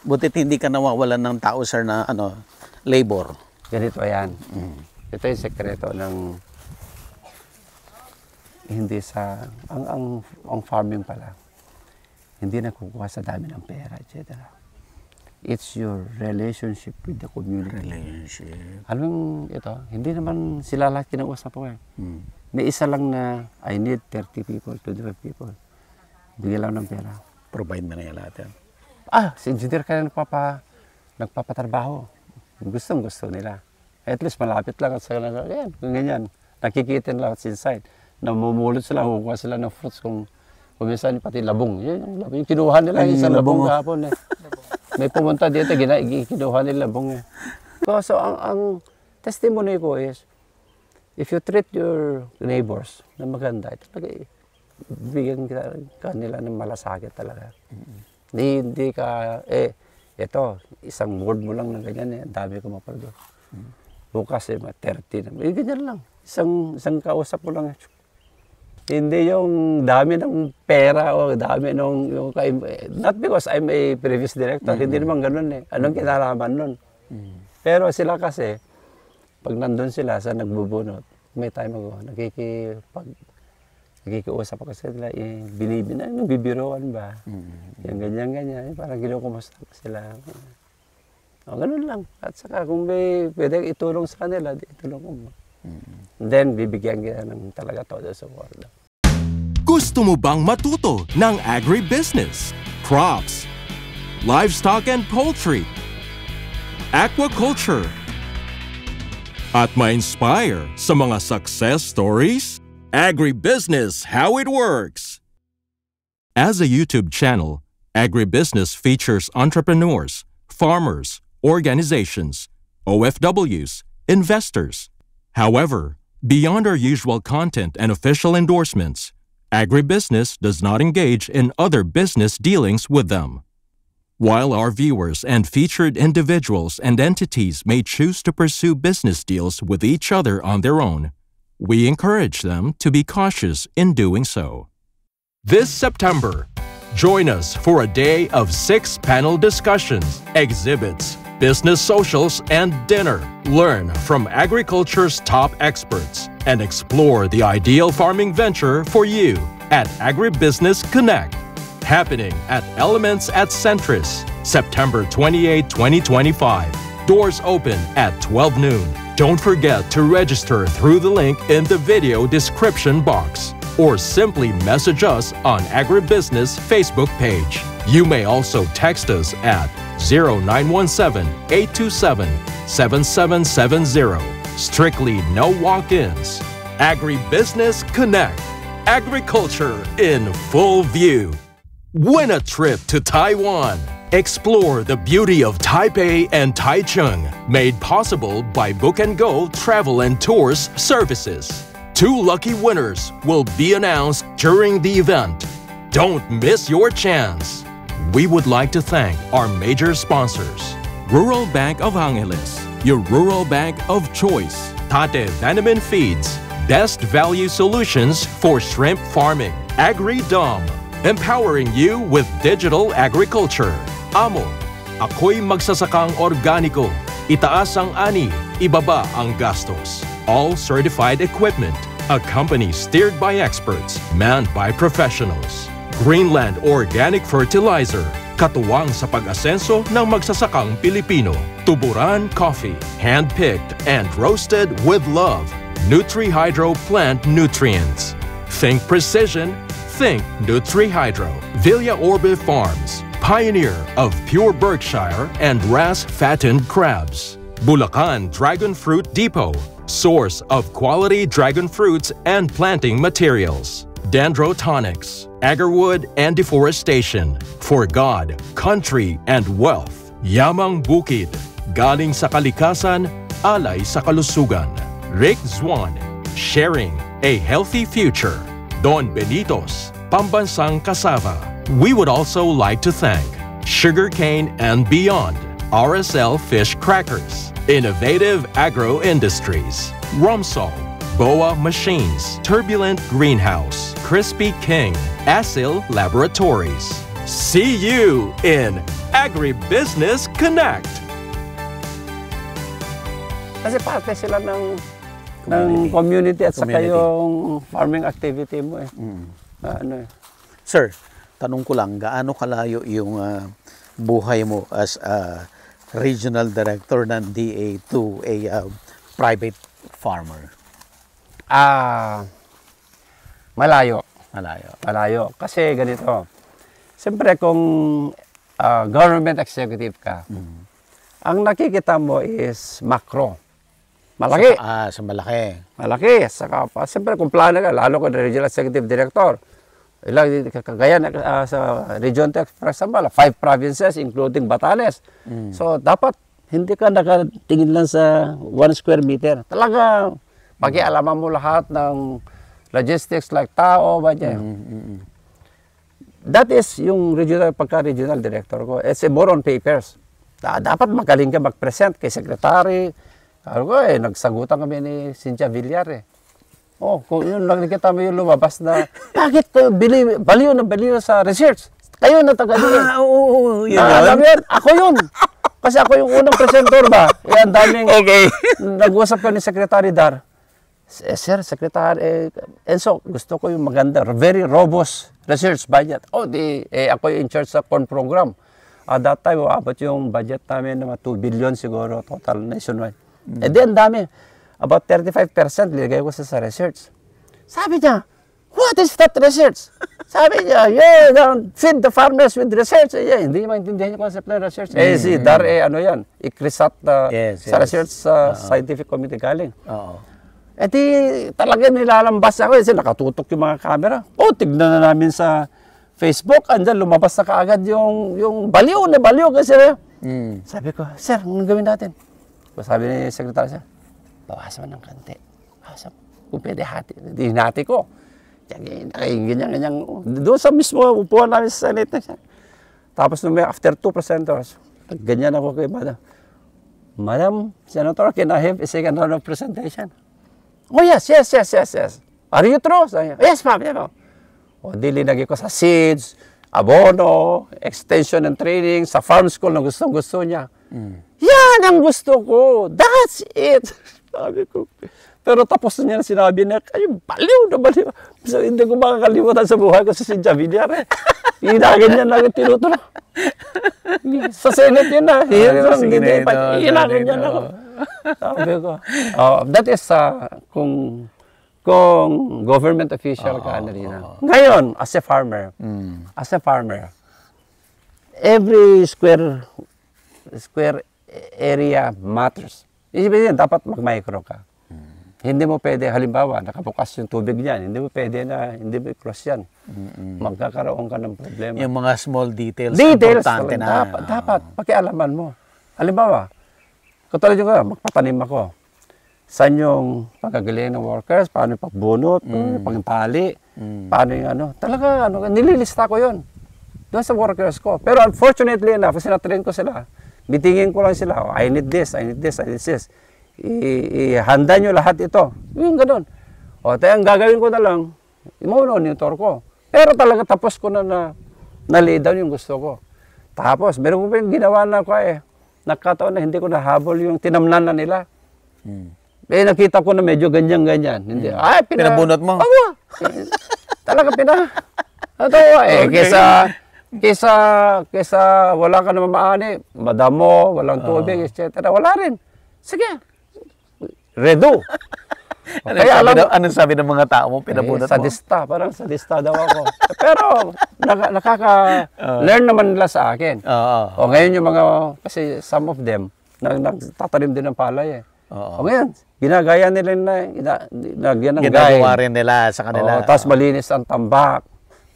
Butit hindi ka nawawalan ng tao, sir, na labor. Ganito yan. Ito yung sekreto ng hindi sa ang farming pala. Hindi nakukuha sa dami ng pera, etc. It's your relationship with the community. Relationship. Alam ito, hindi naman sila lahat kinausap ko eh. May isa lang na I need 30 people, 25 people. Bigyan lang ng pera. Provide na yan lahat yan. Si engineer kaya nagpapatrabaho. Gusto nila. At least malapit lang sa kanila. Ayan, kung ganyan. Nakikita nila sa inside. Namumulot sila, hukuha sila ng fruits kung minsan pati labong. Yan yung labong. Yung kinuha nila isang labong kahapon eh. May pumunta dito, kinuha nila labong eh. So ang testimony ko is, if you treat your neighbors na maganda, ito talaga bigyan ka nila ng malasakit talaga. Hindi ka, ito, isang word mo lang na ganyan dami ko mapaldo. Bukas 30 na. Ganyan lang. Isang kausap mo lang. Hindi yung dami ng pera o dami ng not because I'm a previous director, hindi naman ganun eh. Anong kinalaman nun? Pero sila kasi, pag nandun sila sa nagbubunot, may time ako, nakikiusap ako sa sila, bibiroan ba? Yung ganyan, parang kinukumusta ko sila. Ganun lang. At saka kung may pwede itulong sa kanila, itulong ko mo. Then, bibigyan kita ng talaga todo sa world. Gusto mo bang matuto ng agribusiness, crops, livestock and poultry, aquaculture, at ma-inspire sa mga success stories? Agribusiness, how it works! As a YouTube channel, Agribusiness features entrepreneurs, farmers, organizations, OFWs, investors. However, beyond our usual content and official endorsements, Agribusiness does not engage in other business dealings with them. While our viewers and featured individuals and entities may choose to pursue business deals with each other on their own, we encourage them to be cautious in doing so. This September, join us for a day of 6 panel discussions, exhibits, business socials, and dinner. Learn from agriculture's top experts and explore the ideal farming venture for you at Agribusiness Connect. Happening at Elements at Centris, September 28, 2025. Doors open at 12 noon. Don't forget to register through the link in the video description box or simply message us on Agribusiness Facebook page. You may also text us at 0917-827-7770. Strictly no walk-ins. Agribusiness Connect. Agriculture in full view. Win a trip to Taiwan. Explore the beauty of Taipei and Taichung, made possible by Book & Go Travel and Tours Services. 2 lucky winners will be announced during the event. Don't miss your chance. We would like to thank our major sponsors. Rural Bank of Angeles, your rural bank of choice. Tate Vanaman Feeds, best value solutions for shrimp farming. AgriDom, empowering you with digital agriculture. Amo, ako'y magsasakang organiko. Itaas ang ani, ibaba ang gastos. All certified equipment. A company steered by experts, manned by professionals. Greenland Organic Fertilizer. Katuwang sa pag-asenso ng magsasakang Pilipino. Tuburan Coffee. Hand-picked and roasted with love. NutriHydro Plant Nutrients. Think precision. Think NutriHydro. Villa Orbe Farms. Pioneer of pure Berkshire and RAS-fattened crabs. Bulacan Dragon Fruit Depot. Source of quality dragon fruits and planting materials. Dendrotonics. Agarwood and deforestation. For God, country, and wealth. Yamang Bukid. Galing sa kalikasan, alay sa kalusugan. Rick Zwan. Sharing a healthy future. Don Benitos. Pambansang Cassava. We would also like to thank Sugarcane and Beyond, RSL Fish Crackers, Innovative Agro Industries, Rumsol, Boa Machines, Turbulent Greenhouse, Crispy King, Asil Laboratories, See you in Agribusiness Connect. Kasi parte sila ng community at saka Community. yung farming activity mo eh. Ano eh. Sir, tanong ko lang, gaano kalayo yung buhay mo as a regional director ng DA to a private farmer? Malayo. Malayo. Malayo. Kasi ganito. Siyempre kung government executive ka, ang nakikita mo is macro. Malaki. Sa malaki. Malaki. Saka pa, siyempre kung plano ka, lalo ka regional executive director, kagaya sa Region Tech, for example, 5 provinces including Batanes. So dapat hindi ka nakatingin lang sa 1 square meter. Talaga, pakialaman mo lahat ng logistics like tao, That is yung pagka-regional director ko. It's more on papers. Dapat magaling ka mag-present kay secretary. Nagsagutan kami ni Cynthia Villar eh. Kung yun nakikita mo yung lumabas na, bakit kayo baliw sa research? Kayo na taga-DA. Oo, Alam yan, ako yun. Kasi ako yung unang presentor ba? Yan, daming nag-usap ko ni Secretary Dar. Sir, Secretary, Enzo, gusto ko yung maganda, very robust research budget. Ako yung in charge sa corn program. At that time, abot yung budget namin na 2 billion siguro total nationwide. Ang dami. About 35% nilagay ko sa research. Sabi niya, what is that research? Sabi niya, feed the farmers with research. Hindi maintindihan yung concept ng research. Si Dar, ano yan, ikrisat sa research sa scientific committee galing. Talaga nilalambas ako. Kasi nakatutok yung mga camera. Tignan na namin sa Facebook. Andyan, lumabas na kaagad yung baliw na baliw. Kasi sabi ko, sir, anong gawin natin? Sabi ni Secretary, sir, bawasan mo ng kanti. Bawasan mo. Kung pwede hati. Hinati ko. Ganyan. Doon sa mismo upuan namin sa Senate. Tapos after 2 presenters, ganyan ako kay Madam. Madam, Senator, can I have a second round of presentation? Oh, yes. Are you true? Yes, ma'am. Linagay ko sa seeds, abono, extension and training, sa farm school na gustong-gusto niya. Yan ang gusto ko. That's it. Sabi ko. Pero tapos na niya sinabi niya, kayo baliw na baliw. So, hindi ko makakalimutan sa buhay ko sa Cynthia Villar. Hinagan niya lang tinuturo. Sa Senate yun na. Hinagan niya lang ako. Sabi ko. That is kung government official ka na rin. Ngayon, as a farmer, every square area matters. Ibig sabihin, dapat mag-micro ka. Hindi mo pwede, halimbawa, nakabukas yung tubig niyan, hindi mo pwede hindi mo i-cross yan. Magkakaroon ka ng problema. Yung mga small details importante na. Dapat, pakialaman mo. Halimbawa, katulad yung magpatanim ako. Saan yung pagkagaling ng workers, paano yung pagbunot, pagtali, paano yung talaga, nililista ko yun. Doon sa workers ko. Pero unfortunately enough, kasi na-train ko sila, bitingin ko lang sila, I need this. Ihanda nyo lahat ito. Yung ganun. Ang gagawin ko na lang, i-monitor ko. Pero talaga tapos ko na lay down yung gusto ko. Tapos, meron ko pa yung ginawa na ko nakataon na hindi ko nahabol yung tinamnan na nila. Nakita ko na medyo ganyan-ganyan. Hindi. Pinabunot mo? Talaga kesa wala ka naman maani, madamo, walang tubig, etc. Wala rin. Sige. Redo. Anong sabi ng mga tao mo? Pinabunot mo? Sadista. Parang sadista daw ako. Pero nakaka-learn naman nila sa akin. Ngayon yung mga, kasi some of them, nagtatanim din ng palay ngayon, ginagaya nila ginagawa rin nila sa kanila. Tapos malinis ang tambak,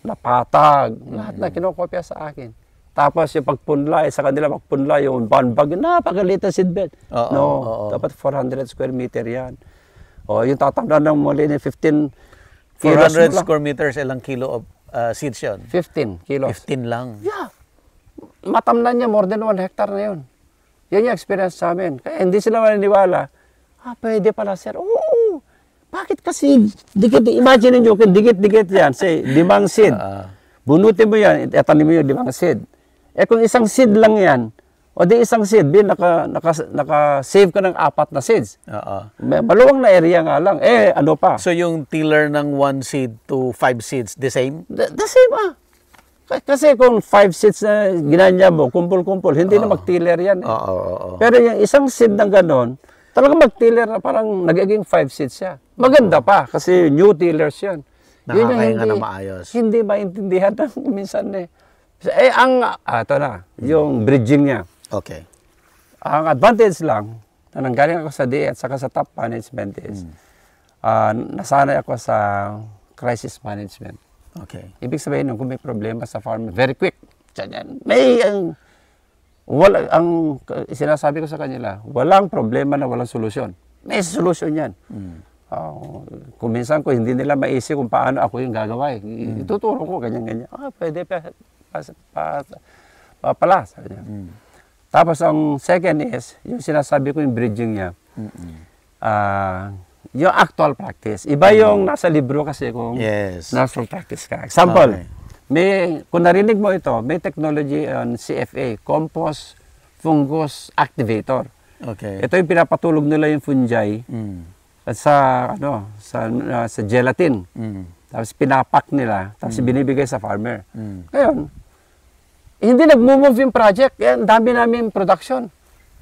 napatag, lahat na kinokopya sa akin. Tapos yung pagpunla, sa kanila magpunla, yung bandbag, napakaliit na seedbed. Dapat 400 square meter yan. Yung tatamnan ng muli ni 15 kilos 400 square meters, ilang kilo of seeds yun? 15 kilos. 15 lang? Yeah. Matamnan niya, more than 1 hectare na yun. Yan yung experience sa amin. Kaya hindi sila maniniwala. Pwede pala, sir. Bakit kasi, imagine nyo, kung dikit-dikit yan, say, 5 seed. bunutin mo yan, itanim mo yung 5 seed. Eh kung isang seed lang yan, o di isang seed, naka-save ka ng 4 na seeds. Maluwang na area nga lang. Eh, ano pa? So yung tiller ng 1 seed to 5 seeds, the same? The same Kasi kung 5 seeds na ginanya mo, kumpul-kumpul, hindi na mag-tiller yan. Pero yung isang seed ng ganon, talagang mag-tiller na parang nagiging 5 seeds siya. Maganda pa, kasi new tillers yan. Nakakahinga na maayos. Hindi maintindihan ng minsan eh. Ito na, yung bridging niya. Okay. Ang advantage lang, na nanggaling ako sa DA at saka sa top management is, nasanay ako sa crisis management. Okay. Ibig sabihin, kung may problema sa farm, very quick. Sinasabi ko sa kanila, walang problema na walang solusyon. May solusyon yan. Kung minsan ko hindi nila maisip kung paano ako yung gagawa. Ituturo ko, ganyan-ganyan. Pwede pala. Sabi niya. Tapos ang second is, yung sinasabi ko yung bridging niya, yung actual practice. Iba yung nasa libro kasi kung natural practice ka. Example, kung narinig mo ito, may technology on CFA, Compost Fungus Activator. Okay. Ito yung pinapatulog nila yung fungi sa gelatin. Tapos pinapak nila, tapos binibigay sa farmer. Ngayon, hindi nag-move yung project. Ang dami namin production.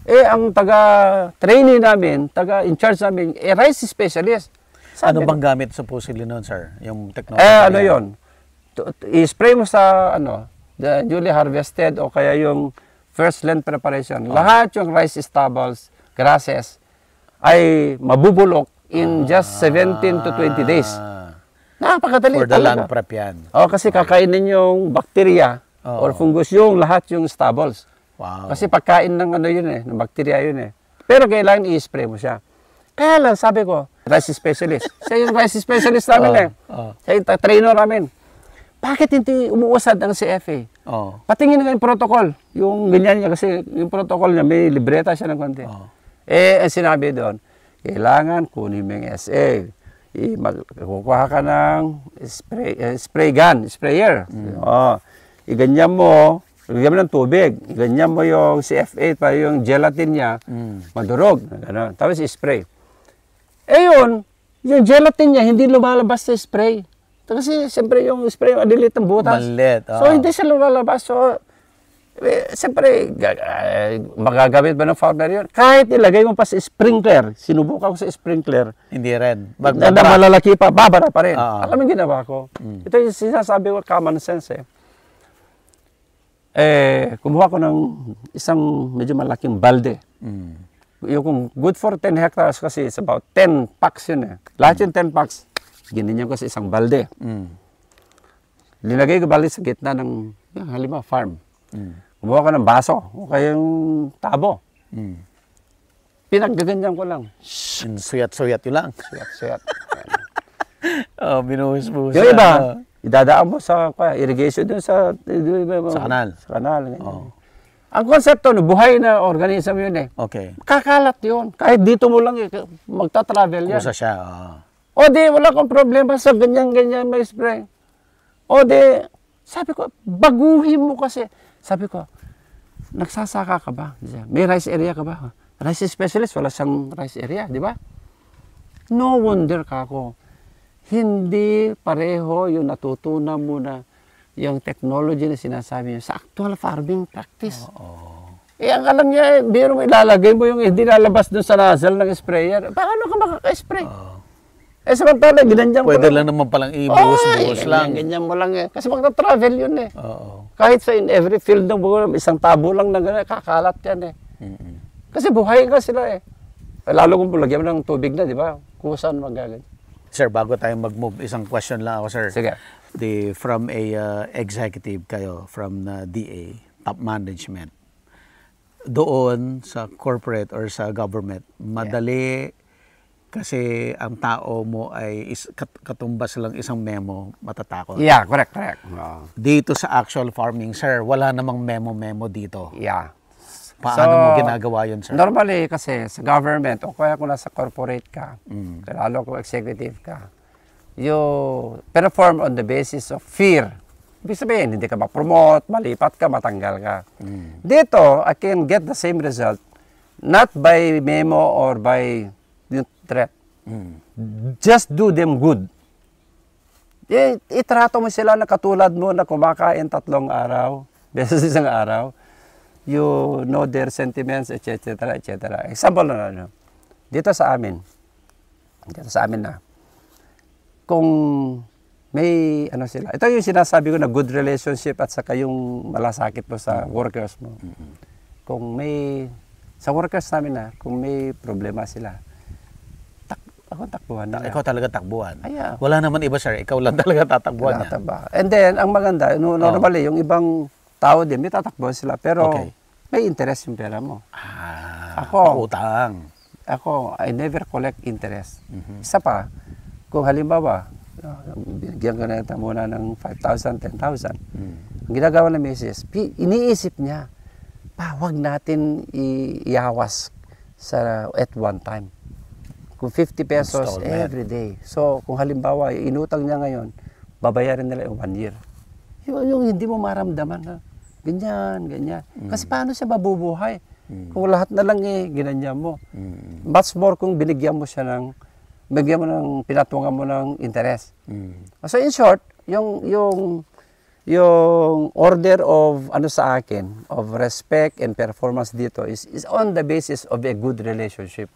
Ang taga-trainee namin, taga-in-charge namin, rice specialist. Ano bang gamit supposedly noon, sir? Yung technology? Ano yun? I-spray mo sa, the newly harvested o kaya yung first land preparation. Lahat yung rice stubbles, grasses, ay mabubulok in just 17 to 20 days. Napakadali. For the land prep yan. Kasi kakainin yung bacteria or fungus yung lahat yung stubbles. Wow. Kasi pagkain ng ng bacteria yun eh. Pero kailangan i-spray mo siya. Kaya lang, sabi ko, rice specialist. Siya yung rice specialist namin Siya yung trainer namin. Bakit hindi umuusad ang CFA? Patingin nga yung protocol. Yung ganyan niya kasi yung protocol niya, may libreta siya ng konti. Ang sinabi doon, kailangan kunin mo yung SA. Kukuha ka ng spray gun, sprayer. Iganyan mo, lagyan mo ng tubig. Iganyan mo yung CFA pa yung gelatin niya, madurog. Ganun. Tapos spray. Yun, yung gelatin niya hindi lumalabas sa spray. Kasi siyempre yung spray, malilit ang butas. Malit. So hindi siya lumalabas. So, siyempre, magagamit ba ng farmer yun? Kahit ilagay mo pa sa sprinkler, sinubukan ko sa sprinkler. Hindi rin. Na malalaki pa, babara pa rin. Alam mo yung ginawa ko? Ito yung sinasabi ko, common sense kumuha ko ng isang medyo malaking balde. Yung good for 10 hectares kasi it's about 10 packs yun Lahat yung 10 packs, gininyan ko sa isang balde. Linagay ko balde sa gitna ng, halimbawa, farm. Kumuha ko ng baso, o kaya yung tabo. Pinaggaganyan ko lang. Suyat-suyat yun lang. Suyat-suyat. Binuhus-buhus. Yung iba, idadaan mo sa irrigation dun sa kanal. Sa kanal. Ang konsepto, buhay na organism yun Okay. Kakalat yun. Kahit dito mo lang magta-travel yan. Kusa siya. O di, wala kang problema sa ganyan-ganyan may spray. O di, sabi ko, baguhin mo kasi. Sabi ko, nagsasaka ka ba? May rice area ka ba? Rice specialist, wala siyang rice area, di ba? No wonder ka ako. Hindi pareho yung natutunan mo na yung technology na sinasabi niyo sa actual farming practice. Ang alam niya, biro mo ilalagay mo yung hindi lalabas dun sa nozzle ng sprayer. Paano ka makaka-spray? Samantala, ginanyan ko Pwede lang naman palang ibuhos-buhos lang. Ganyan mo lang Kasi magta-travel yun Kahit sa in every field ng buwan, isang tabo lang na gano'n, kakalat yan Kasi buhay ka sila Lalo kung lagyan mo ng tubig na, di ba? Kusan magagal. Sir, bago tayo mag-move, isang question lang ako, sir. Sige. From a executive kayo, from DA, top management, doon sa corporate or sa government, madali kasi ang tao mo ay katumbas lang isang memo, matatakot. Yeah, correct. Dito sa actual farming, sir, wala namang memo dito. Yeah. Paano mo ginagawa yun, sir? Normally kasi sa government o kaya kung nasa corporate ka, lalo kung executive ka, you perform on the basis of fear. Ibig sabihin, hindi ka ma-promote, malipat ka, matanggal ka. Dito, I can get the same result, not by memo or by threat. Just do them good. Itrato mo sila na katulad mo na kumakain 3 araw, beses isang araw. You know their sentiments, etc., etc. Example na ano. Dito sa amin na, kung may ano sila, ito yung sinasabi ko na good relationship at saka yung malasakit mo sa workers mo. Kung may, sa workers namin na, kung may problema sila, ako takbuhan nila. Ikaw talaga takbuhan. Ay, Wala naman iba, sir. Ikaw lang talaga tatakbuhan niya. And then, ang maganda, normally, yung ibang tao din, may tatakbuhan sila, pero may interest yung pera mo. Utang. Ako, I never collect interest. Isa pa, kung halimbawa, binigyan ka na muna ng 5,000, 10,000. Ang ginagawa ng misis, iniisip niya, wag natin iawas at one time. Kung 50 pesos every day. So, kung halimbawa, inutang niya ngayon, babayarin nila yung 1 year. Yung hindi mo maramdaman, ha? Ganyan. Kasi paano siya mabubuhay? Kung lahat na lang ginanyan mo. Much more kung binigyan mo siya pinatungan mo ng interest. So in short, yung order of sa akin, of respect and performance dito is on the basis of a good relationship.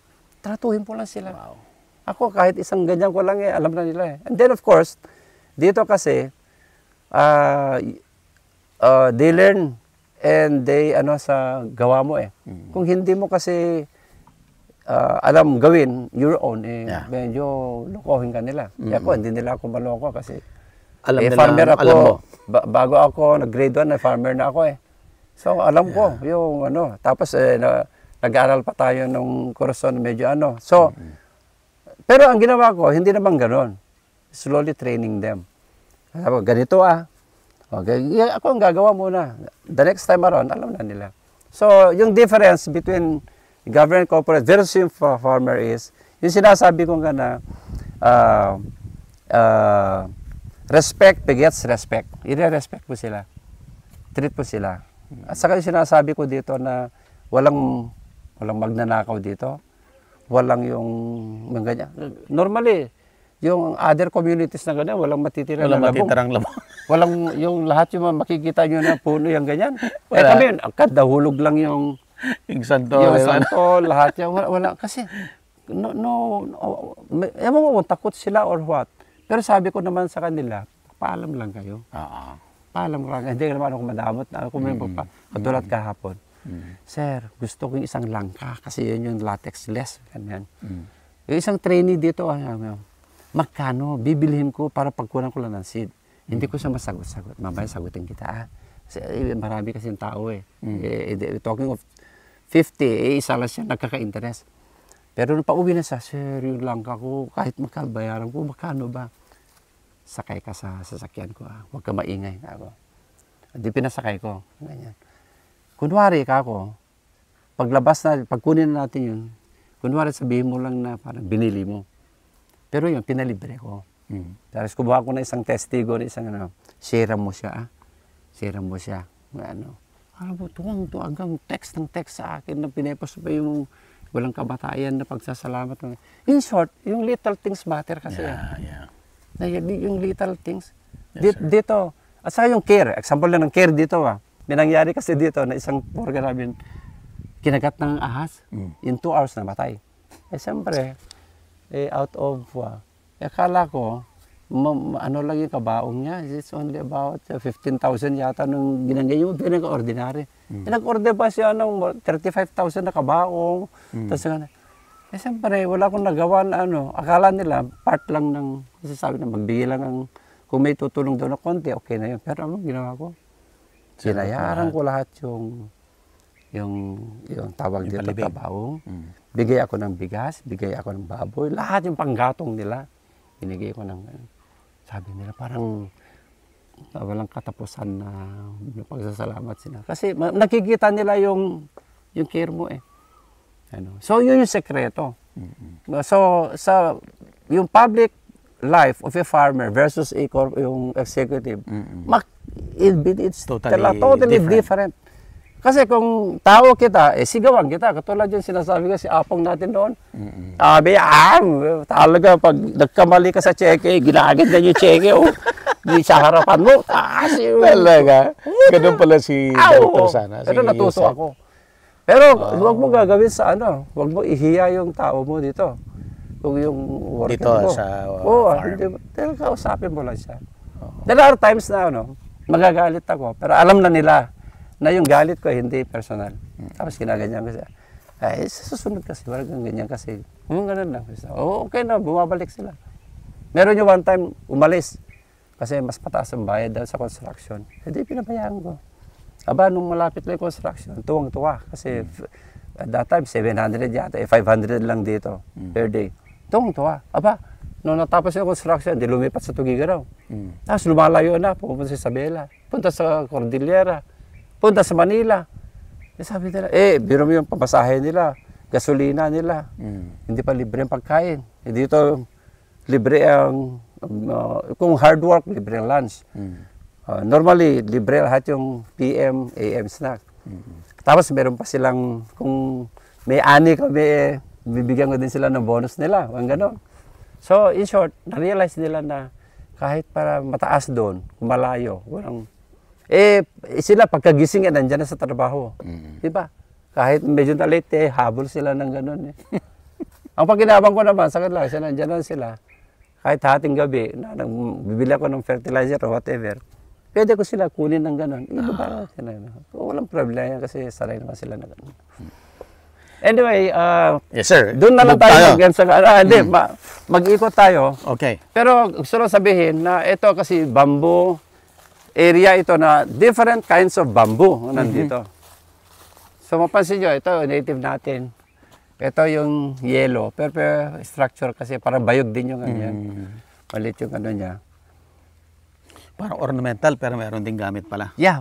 Tratuhin po lang sila. Wow. Ako kahit isang ganyan ko lang alam na nila. And then of course, dito kasi they learn and they sa gawa mo Kung hindi mo kasi alam gawin your own, medyo lokohin ka nila. Ako, hindi nila ako maloko kasi Alam nila, farmer ako. alam mo. Bago ako nag-grade 1, farmer na ako So, alam ko yung Tapos, nag-aaral pa tayo nung kurso na medyo So, pero ang ginawa ko, hindi naman gano'n. Slowly training them. Sabi ko, ganito Okay, ako ang gagawa muna. The next time around, alam na nila. So, yung difference between government corporate versus yung farmer is, yung sinasabi ko nga na, respect begets respect. I-respect mo sila. Treat mo sila. At saka yung sinasabi ko dito na walang magnanakaw dito. Walang yung ganyan. Normally, yung other communities na ganyan, walang matitirang labong. Walang yung lahat yung makikita nyo na puno yung ganyan. Kami, kadahulog lang yung santo. Lahat yan. Wala. Kasi, ewan mo, takot sila or what. Pero sabi ko naman sa kanila, paalam lang kayo. Paalam lang. Hindi naman ako madamot. Ako may katulad kahapon. Sir, gusto ko yung isang langka kasi yun yung latex less. Ganyan. Yung isang trainee dito, magkano? Bibilhin ko para pagkunan ko lang ng seed. Hindi ko siya masagot-sagot. Mamaya sagutin kita. Kasi marami kasing tao talking of 50, isa lang siya nagkaka-interest. Pero nung pauwi na siya, sir, yung langka ko, kahit makabayaran ko, magkano ba? Sakay ka sa sasakyan ko. Huwag ka maingay. Hindi pinasakay ko. Ganyan. Kunwari ako, pagkunin natin yun, kunwari sabihin mo lang na parang binili mo. Pero yun, pinalibre ko. Tapos kumuha ko na isang testigo, isang share mo siya. Share mo siya. Alam mo, hanggang text sa akin na pinepost pa yung walang kabatayan na pagsasalamat. In short, yung little things matter kasi. Yung little things. Dito, at saka yung care. Example lang ng care dito. May nangyari kasi dito na isang porga namin kinagat ng ahas. In 2 hours na matay. Siyempre, out of, akala ko, lang yung kabaong niya. It's only about 15,000 yata nung ginangay yung pinaka-ordinary. Nag-order pa siya ng 35,000 na kabaong. Tapos siyempre, wala akong nagawa na akala nila, part lang ng, kasi sabi na, magbigay lang kung may tutulong doon na konti, okay na yun. Pero ginawa ko? Sinayaran ko lahat yung tawag dito, kabaong. Bigay ako ng bigas, bigay ako ng baboy, lahat yung panggatong nila. Binigay ko ng, sabi nila parang walang katapusan na pagsasalamat sila. Kasi nakikita nila yung care mo So yun yung sekreto. So yung public life of a farmer versus yung executive, it's totally different. Kasi kung tao kita, sigawan kita. Katulad yung sinasabi ko, si Apong natin noon. Talaga, pag nagkamali ka sa cheque, ginagad na yung cheque, di sa harapan mo. Talaga. Ganun pala si Dr. Sana. Pero natuto ako. Pero huwag mo gagawin sa huwag mo ihiya yung tao mo dito. Kung yung worker dito mo. sa farm. Pero kausapin mo lang siya. There are times na magagalit ako, pero alam na nila na yung galit ko hindi personal. Tapos ginaganyan ko siya. Ay, susunod kasi, wala kang ganyan kasi. Ganun lang. Okay na, bumabalik sila. Meron yung one time, umalis. Kasi mas pataas ang bayad daw sa construction. Hindi, pinabayaan ko. Aba, nung malapit lang yung construction, tuwang-tuwa. Kasi at that time, 700 yata, 500 lang dito per day. Tuwang-tuwa. Aba, nung natapos yung construction, di lumipat sa Tugiga raw. Tapos lumalayo na, pupunta sa Isabela, punta sa Cordillera, punta sa Manila. Sabi nila, biro mo yung pamasahe nila, gasolina nila, hindi pa libre ang pagkain. Dito, libre ang, kung hard work, libre ang lunch. Normally, libre lahat yung PM, AM snack. Tapos meron pa silang, kung may ani kami, bibigyan ko din sila ng bonus nila, ang gano'n. So, in short, na-realize nila na kahit para mataas doon, malayo, walang, sila pagkagising nandiyan na sa trabaho. Diba? Kahit medyo na late, habol sila ng gano'n. Ang pagkinabang ko naman, sa kanila, nandiyan na sila. Kahit hating gabi, bibili ako ng fertilizer or whatever, pwede ko sila kunin ng gano'n. Walang problema kasi sanay naman sila na gano'n. Anyway, yes, sir. Doon na lang tayo mag-ikot tayo. Okay. Pero gusto lang sabihin na ito kasi bamboo area ito na different kinds of bamboo nandito. So mapansin nyo, ito native natin. Ito yung yellow. Pero structure kasi parang bayog din yung ganyan. Malit yung niya. Parang ornamental pero meron ding gamit pala. Yeah,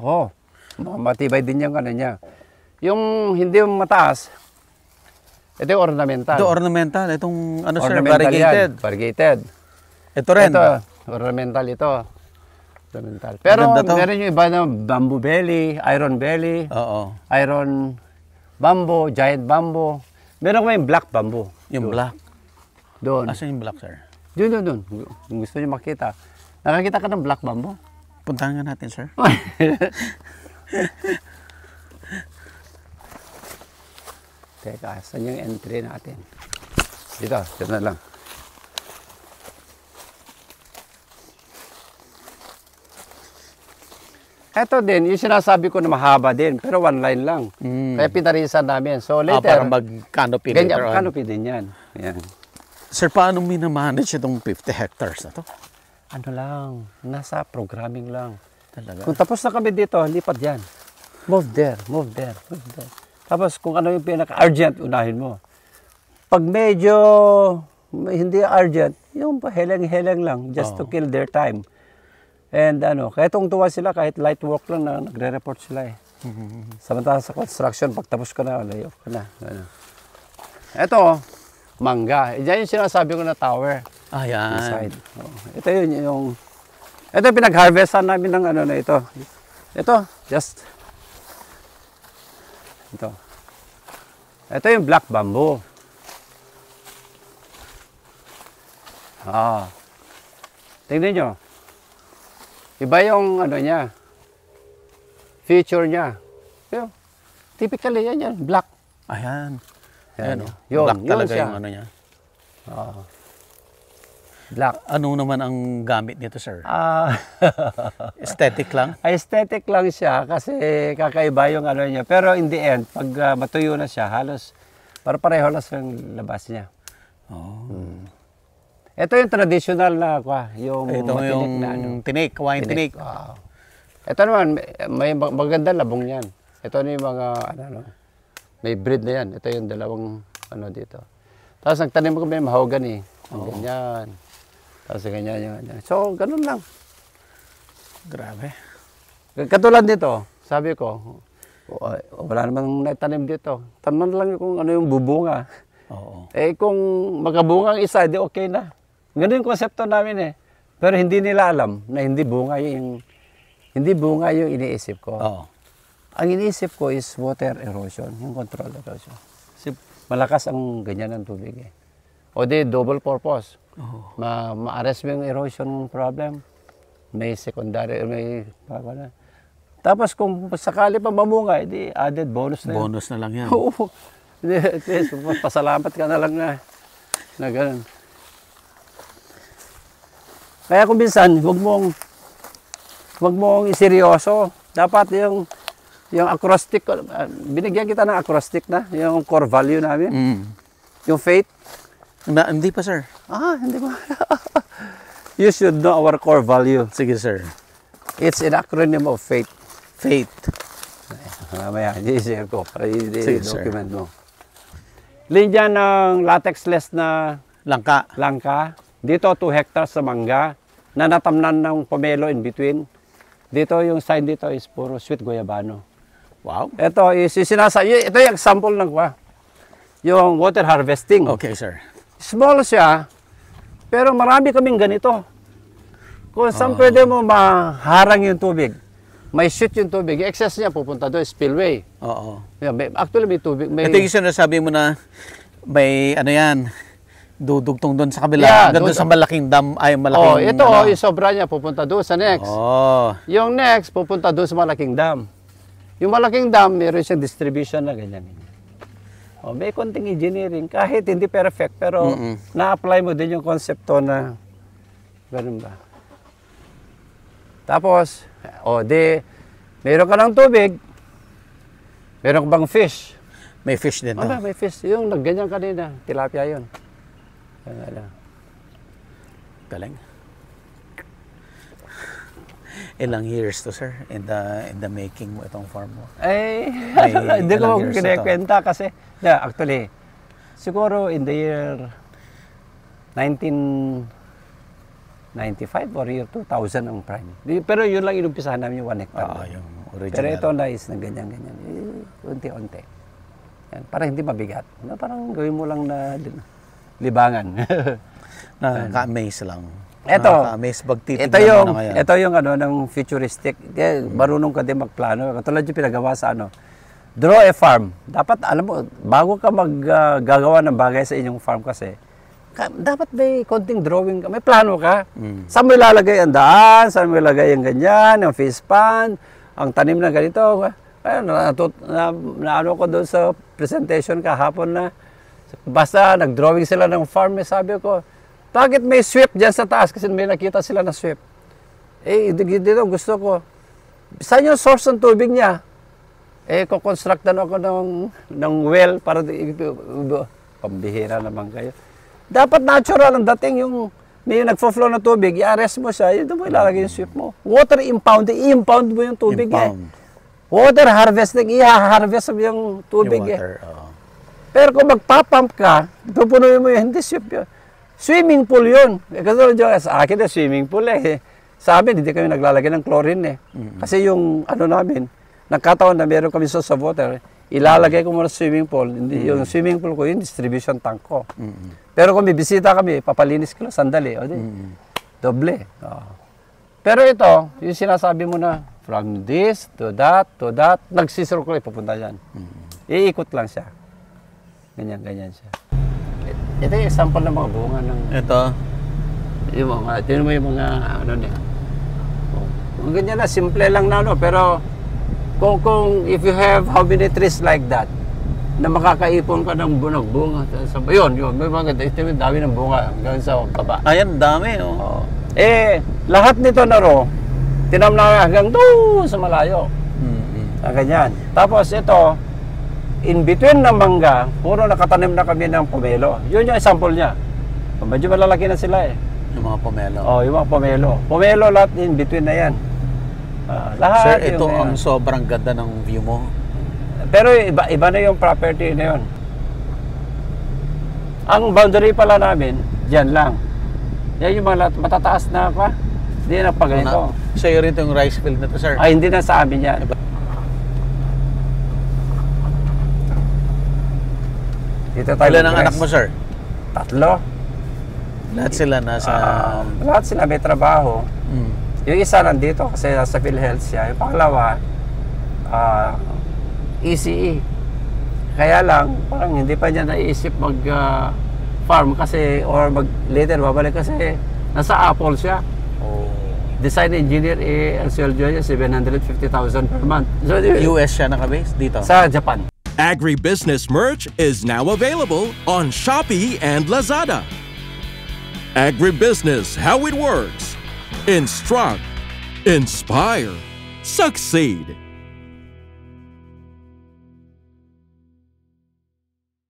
matibay din yung niya. Yung hindi mataas, ito yung ornamental. Ito ornamental. Itong sir, variegated. Variegated. Ito rin. Ito, ornamental ito. Ornamental. Pero meron yung iba na bamboo belly, iron belly, iron bamboo, giant bamboo. Meron ko yung black bamboo. Yung black? Doon. Asan yung black, sir? Doon. Kung gusto niyo makita. Nakakita ka ng black bamboo? Puntahan nga natin, sir. Teka, saan yung entry natin? Dito na lang. Ito din, yung sinasabi ko na mahaba din, pero one line lang. Kaya pinarisan namin. So later, para mag-canopy later on. Canopy din yan. Sir, paano minamanage itong 50 hectares na to? Ano lang, nasa programming lang. Talaga? Kung tapos na kami dito, lipat yan. Move there. Tapos kung ano yung pinaka-urgent, unahin mo. Pag medyo hindi urgent, yung heleng-heleng lang, just to kill their time. And kahit tungtuwa sila, kahit light work lang na nagre-report sila Samantala sa construction, pag tapos ka na, layoff ka na. Ito, mangga. Diyan yung sinasabi ko na tower. Ayan. Ito yung ito yung pinag-harvestan namin ng na ito. Ito, ito. Ito yung black bamboo. Tingnan nyo. Iba yung niya. Feature niya. Typically yan, black. Ayan. Yun, black talaga siya. yung niya. Black. Ano naman ang gamit nito, sir? Aesthetic lang? Aesthetic lang siya kasi kakaiba yung niya. Pero in the end, pag matuyo na siya, halos pareho lang yung labas niya. Ito yung traditional na yung matinik na tinik, kawain tinik. Ito naman, may maganda labong yan. Ito na yung mga, may breed na yan. Ito yung dalawang, dito. Tapos nagtanim ko kami ng mahogany. Ganyan. Tapos ganyan. So, ganun lang. Grabe. Katulad dito, sabi ko, wala namang naitanim dito. Tanan lang kung ano yung bubunga. Kung makabunga ang isa, di okay na. Ganun yung konsepto namin eh. Pero hindi nila alam na hindi bunga yung iniisip ko. Oo. Ang iniisip ko is water erosion, yung control erosion. Kasi malakas ang ganyan ng tubig eh. O di, double purpose. Ma-arrest mo yung erosion problem. May secondary, may... Tapos kung sakali pa mamunga, edi added bonus na yan. Bonus na lang yan. Oo. At least, pasalamat ka na lang na ganun. Kaya kung minsan, huwag mong iseryoso. Dapat yung acrostic, binigyan kita ng acrostic na, yung core value namin. Yung faith. Hindi pa, sir. Hindi ba? You should know our core value. Sige, sir. It's an acronym of faith. Faith. Mamaya, i-share ko para Sige, i-document mo. Linya ng latex-less na langka. Dito, 2 hectares sa mangga na natamnan ng pomelo in between. Dito, yung sign dito is puro sweet guayabano. Wow. Ito yung example ng yung water harvesting. Okay, sir. Small siya, pero marami kaming ganito. Kung saan pwede mo maharang yung tubig, may shoot yung tubig, yung excess niya pupunta doon, spillway. Oo. Actually, may tubig. Ito yung sinasabi mo na may dudugtong doon sa kabila. Doon sa malaking dam, malaking... Ito, yung sobra niya pupunta doon sa next. Yung next, pupunta doon sa malaking dam. Yung malaking dam, meron siyang distribution na ganyan. May konting engineering, kahit hindi perfect, pero na-apply mo din yung konsepto na ganun ba. Tapos, meron ka ng tubig, meron ka bang fish? May fish din. May fish. Yung nagganyan kanina, tilapia yun. Galing. Ilang years to, sir, in the making mo itong farm mo? Hindi ko kinikwenta kasi, actually, siguro in the year 1995 or year 2000 ang prime. Pero yun lang inumpisahan namin yung 1 hectare. Yung original. Pero ito na is na ganyan-ganyan. Unti-unti. Parang hindi mabigat. Parang gawin mo lang na libangan. Nakaka-amaze lang. Nakaka-amaze ito yung ng futuristic. Marunong ka din magplano. Katulad yung pinagawa sa draw a farm. Dapat, alam mo, bago ka maggagawa ng bagay sa inyong farm kasi, dapat may konting drawing ka, may plano ka. Saan mo ilalagay ang daan, saan mo ilalagay ang ganyan, ang fish pond, ang tanim na ganito. Naano ko doon sa presentation kahapon na, basta nag-drawing sila ng farm, sabi ko, bakit may sweep dyan sa taas? Kasi may nakita sila na sweep. Dito gusto ko, saan yung source ng tubig niya? Kukonstructan ako ng well para pambihira naman kayo. Dapat natural ang dating yung may nagfo-flow na tubig, i-arrest mo siya, yun mo ilalagay yung sweep mo. Water impounding, i-impound mo yung tubig Water harvesting, i-harvest mo yung tubig Pero kung magpapump ka, pupunuin mo yun, hindi sweep yun. Swimming pool yun. Kasi sa akin na swimming pool Sa amin, hindi kami naglalagay ng chlorine Kasi yung namin, nagkataon na meron kami source of water, ilalagay ko muna sa swimming pool. Yung swimming pool ko, yung distribution tank ko. Pero kung may bisita kami, papalinis ko lang sandali. Doble. Pero ito, yung sinasabi mo na, from this to that, nagsisirculate, pupunta dyan. Iikot lang siya. Ganyan siya. Ito yung example ng mga bunga ng... Ito? Yung mga niya. Ganyan na, simple lang na, pero kung if you have how many trees like that, na makakaipon ka ng bunga. Yun, may mga dami ng bunga hanggang sa baba. Ayan, dami, lahat nito tinam na hanggang doon sa malayo. Ganyan. Tapos ito, in between ng mangga, puro nakatanim na kami ng pomelo. Yun yung example niya. Medyo malalaki na sila Yung mga pomelo. Yung mga pomelo. Pomelo lahat in between na yan. Lahat. Sir, ito ang sobrang ganda ng view mo. Pero iba na yung property na yun. Ang boundary pala namin, dyan lang. Yan yung mga matataas na pa. Hindi na pa ganito. Sa'yo rin itong rice field na to, sir. Hindi na sa amin yan. Dito tayo. Ilan ang anak mo, sir? 3. Lahat sila nasa... Lahat sila may trabaho. Mm. Yung isa nandito kasi nasa PhilHealth siya. Yung pangalawa, ECE. Kaya lang, parang hindi pa niya naisip mag-farm kasi, or later babalik kasi nasa Apple siya. Design engineer, ang sweldo niya 750,000 per month. So, US siya nakabase dito? sa Japan. Agribusiness merch is now available on Shopee and Lazada. Agribusiness, how it works. Instruct, inspire, succeed.